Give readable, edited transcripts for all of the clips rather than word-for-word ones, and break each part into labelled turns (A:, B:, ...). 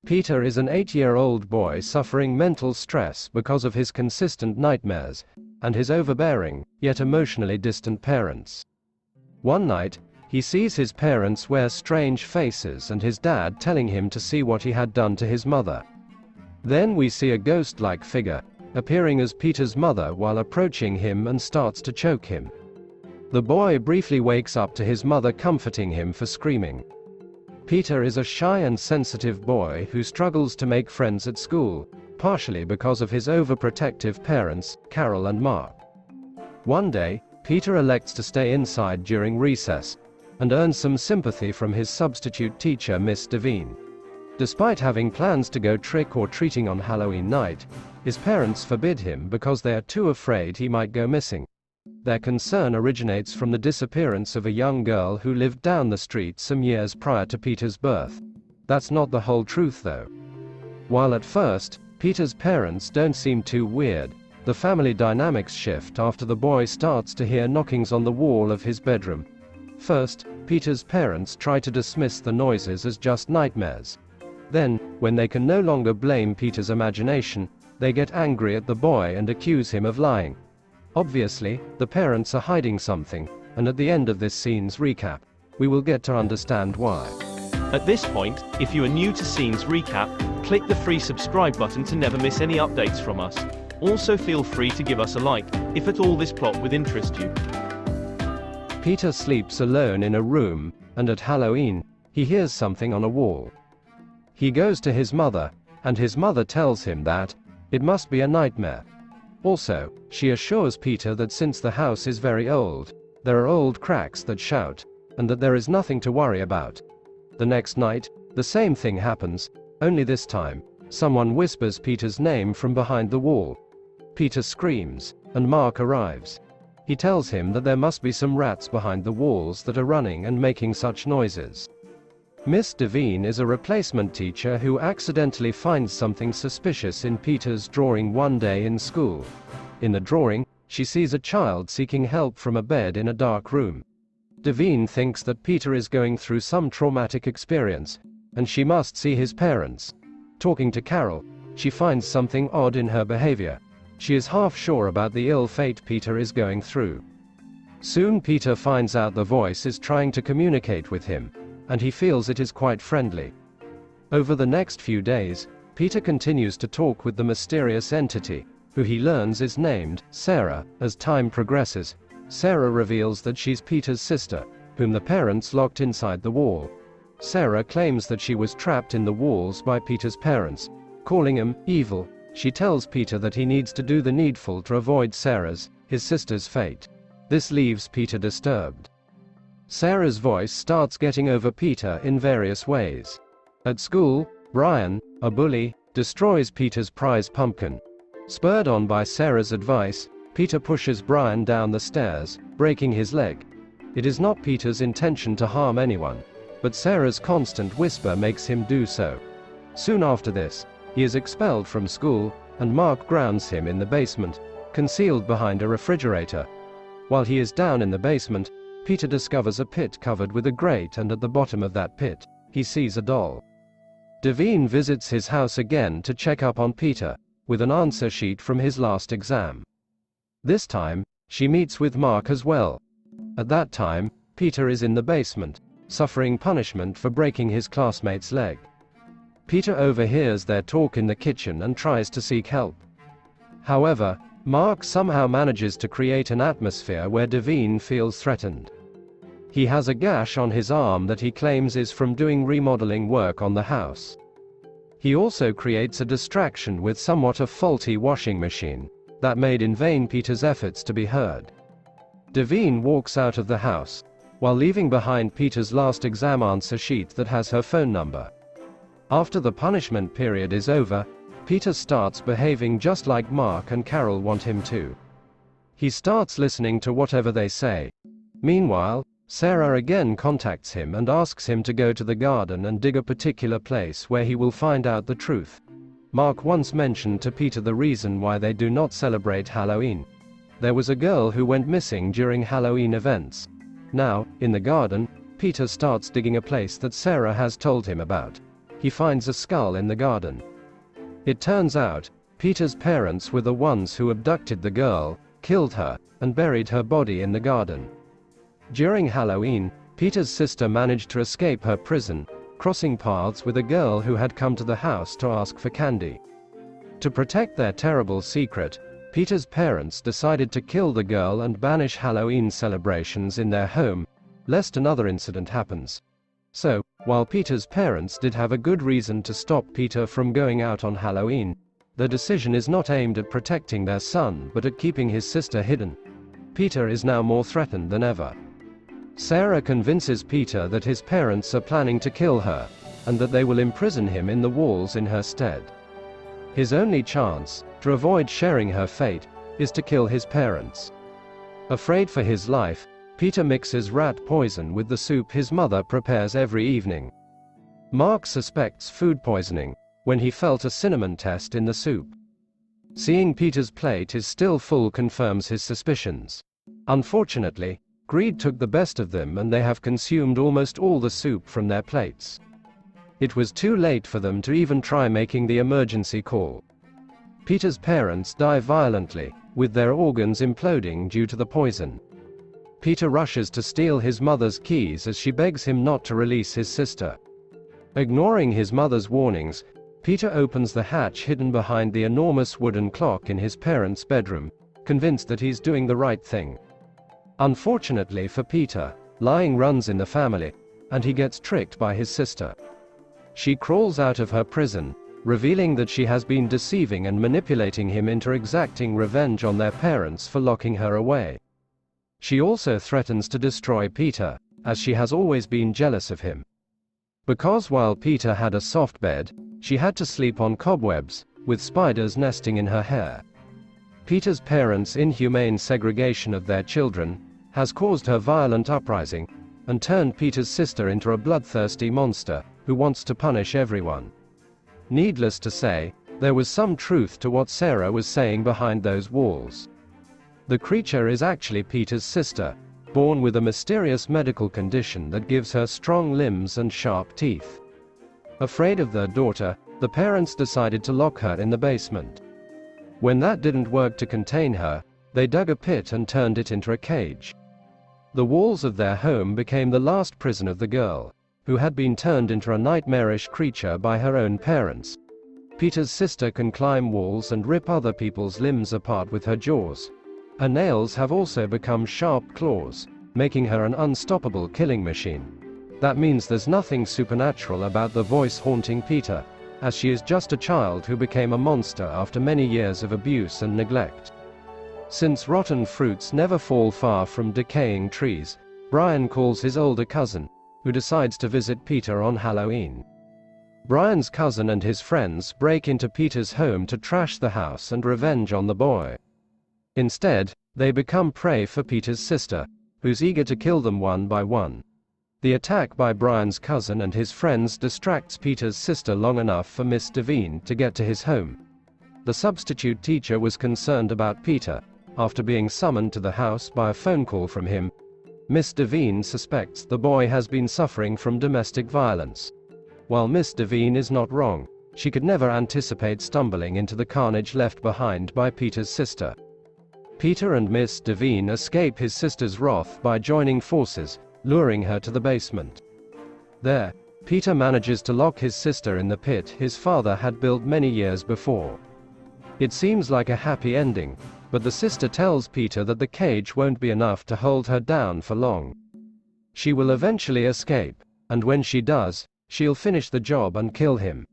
A: Peter is an 8-year-old boy suffering mental stress because of his consistent nightmares and his overbearing, yet emotionally distant parents. One night, he sees his parents wear strange faces and his dad telling him to see what he had done to his mother. Then we see a ghost-like figure appearing as Peter's mother while approaching him and starts to choke him. The boy briefly wakes up to his mother comforting him for screaming. Peter is a shy and sensitive boy who struggles to make friends at school, partially because of his overprotective parents, Carol and Mark. One day, Peter elects to stay inside during recess and earns some sympathy from his substitute teacher, Miss Devine. Despite having plans to go trick-or-treating on Halloween night, his parents forbid him because they are too afraid he might go missing. Their concern originates from the disappearance of a young girl who lived down the street some years prior to Peter's birth. That's not the whole truth though. While at first, Peter's parents don't seem too weird, the family dynamics shift after the boy starts to hear knockings on the wall of his bedroom. First, Peter's parents try to dismiss the noises as just nightmares. Then, when they can no longer blame Peter's imagination, they get angry at the boy and accuse him of lying. Obviously, the parents are hiding something, and at the end of this scene's recap, we will get to understand why.
B: At this point, if you are new to Scenes Recap, click the free subscribe button to never miss any updates from us. Also feel free to give us a like, if at all this plot would interest you.
A: Peter sleeps alone in a room, and at Halloween, he hears something on a wall. He goes to his mother, and his mother tells him that it must be a nightmare. Also, she assures Peter that since the house is very old, there are old cracks that shout, and that there is nothing to worry about. The next night, the same thing happens, only this time, someone whispers Peter's name from behind the wall. Peter screams, and Mark arrives. He tells him that there must be some rats behind the walls that are running and making such noises. Miss Devine is a replacement teacher who accidentally finds something suspicious in Peter's drawing one day in school. In the drawing, she sees a child seeking help from a bed in a dark room. Devine thinks that Peter is going through some traumatic experience, and she must see his parents. Talking to Carol, she finds something odd in her behavior. She is half sure about the ill fate Peter is going through. Soon Peter finds out the voice is trying to communicate with him, and he feels it is quite friendly. Over the next few days, Peter continues to talk with the mysterious entity, who he learns is named Sarah. As time progresses, Sarah reveals that she's Peter's sister, whom the parents locked inside the wall. Sarah claims that she was trapped in the walls by Peter's parents, calling him evil. She tells Peter that he needs to do the needful to avoid Sarah's, his sister's fate. This leaves Peter disturbed. Sarah's voice starts getting over Peter in various ways. At school, Brian, a bully, destroys Peter's prize pumpkin. Spurred on by Sarah's advice, Peter pushes Brian down the stairs, breaking his leg. It is not Peter's intention to harm anyone, but Sarah's constant whisper makes him do so. Soon after this, he is expelled from school, and Mark grounds him in the basement, concealed behind a refrigerator. While he is down in the basement, Peter discovers a pit covered with a grate, and at the bottom of that pit, he sees a doll. Devine visits his house again to check up on Peter, with an answer sheet from his last exam. This time, she meets with Mark as well. At that time, Peter is in the basement, suffering punishment for breaking his classmate's leg. Peter overhears their talk in the kitchen and tries to seek help. However, Mark somehow manages to create an atmosphere where Devine feels threatened. He has a gash on his arm that he claims is from doing remodeling work on the house. He also creates a distraction with somewhat a faulty washing machine that made in vain Peter's efforts to be heard. Devine walks out of the house, while leaving behind Peter's last exam answer sheet that has her phone number. After the punishment period is over, Peter starts behaving just like Mark and Carol want him to. He starts listening to whatever they say. Meanwhile, Sarah again contacts him and asks him to go to the garden and dig a particular place where he will find out the truth. Mark once mentioned to Peter the reason why they do not celebrate Halloween. There was a girl who went missing during Halloween events. Now, in the garden, Peter starts digging a place that Sarah has told him about. he finds a skull in the garden. It turns out, Peter's parents were the ones who abducted the girl, killed her, and buried her body in the garden. During Halloween, Peter's sister managed to escape her prison, crossing paths with a girl who had come to the house to ask for candy. To protect their terrible secret, Peter's parents decided to kill the girl and banish Halloween celebrations in their home, lest another incident happens. So, while Peter's parents did have a good reason to stop Peter from going out on Halloween, their decision is not aimed at protecting their son but at keeping his sister hidden. Peter is now more threatened than ever. Sarah convinces Peter that his parents are planning to kill her, and that they will imprison him in the walls in her stead. His only chance, to avoid sharing her fate, is to kill his parents. Afraid for his life, Peter mixes rat poison with the soup his mother prepares every evening. Mark suspects food poisoning when he felt a cinnamon test in the soup. Seeing Peter's plate is still full confirms his suspicions. Unfortunately, greed took the best of them and they have consumed almost all the soup from their plates. It was too late for them to even try making the emergency call. Peter's parents die violently, with their organs imploding due to the poison. Peter rushes to steal his mother's keys as she begs him not to release his sister. Ignoring his mother's warnings, Peter opens the hatch hidden behind the enormous wooden clock in his parents' bedroom, convinced that he's doing the right thing. Unfortunately for Peter, lying runs in the family, and he gets tricked by his sister. She crawls out of her prison, revealing that she has been deceiving and manipulating him into exacting revenge on their parents for locking her away. She also threatens to destroy Peter, as she has always been jealous of him. Because while Peter had a soft bed, she had to sleep on cobwebs, with spiders nesting in her hair. Peter's parents' inhumane segregation of their children has caused her violent uprising, and turned Peter's sister into a bloodthirsty monster, who wants to punish everyone. Needless to say, there was some truth to what Sarah was saying behind those walls. The creature is actually Peter's sister, born with a mysterious medical condition that gives her strong limbs and sharp teeth. Afraid of their daughter, the parents decided to lock her in the basement. When that didn't work to contain her, they dug a pit and turned it into a cage. The walls of their home became the last prison of the girl, who had been turned into a nightmarish creature by her own parents. Peter's sister can climb walls and rip other people's limbs apart with her jaws. Her nails have also become sharp claws, making her an unstoppable killing machine. That means there's nothing supernatural about the voice haunting Peter, as she is just a child who became a monster after many years of abuse and neglect. Since rotten fruits never fall far from decaying trees, Brian calls his older cousin, who decides to visit Peter on Halloween. Brian's cousin and his friends break into Peter's home to trash the house and revenge on the boy. Instead, they become prey for Peter's sister, who's eager to kill them one by one. The attack by Brian's cousin and his friends distracts Peter's sister long enough for Miss Devine to get to his home. The substitute teacher was concerned about Peter, after being summoned to the house by a phone call from him. Miss Devine suspects the boy has been suffering from domestic violence. While Miss Devine is not wrong, she could never anticipate stumbling into the carnage left behind by Peter's sister. Peter and Miss Devine escape his sister's wrath by joining forces, luring her to the basement. There, Peter manages to lock his sister in the pit his father had built many years before. It seems like a happy ending, but the sister tells Peter that the cage won't be enough to hold her down for long. She will eventually escape, and when she does, she'll finish the job and kill him.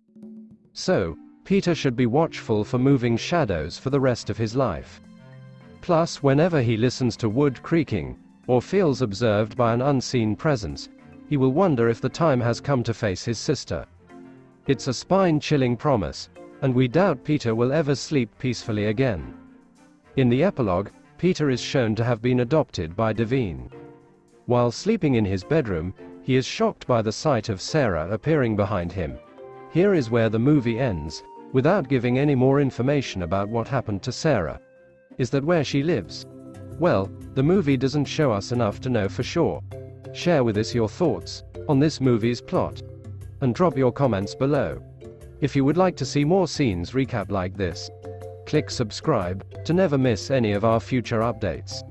A: So, Peter should be watchful for moving shadows for the rest of his life. Plus, whenever he listens to wood creaking, or feels observed by an unseen presence, he will wonder if the time has come to face his sister. It's a spine-chilling promise, and we doubt Peter will ever sleep peacefully again. In the epilogue, Peter is shown to have been adopted by Devine. While sleeping in his bedroom, he is shocked by the sight of Sarah appearing behind him. Here is where the movie ends, without giving any more information about what happened to Sarah. Is that where she lives? Well, the movie doesn't show us enough to know for sure. Share with us your thoughts on this movie's plot. and drop your comments below. If you would like to see more scenes recap like this, click subscribe to never miss any of our future updates.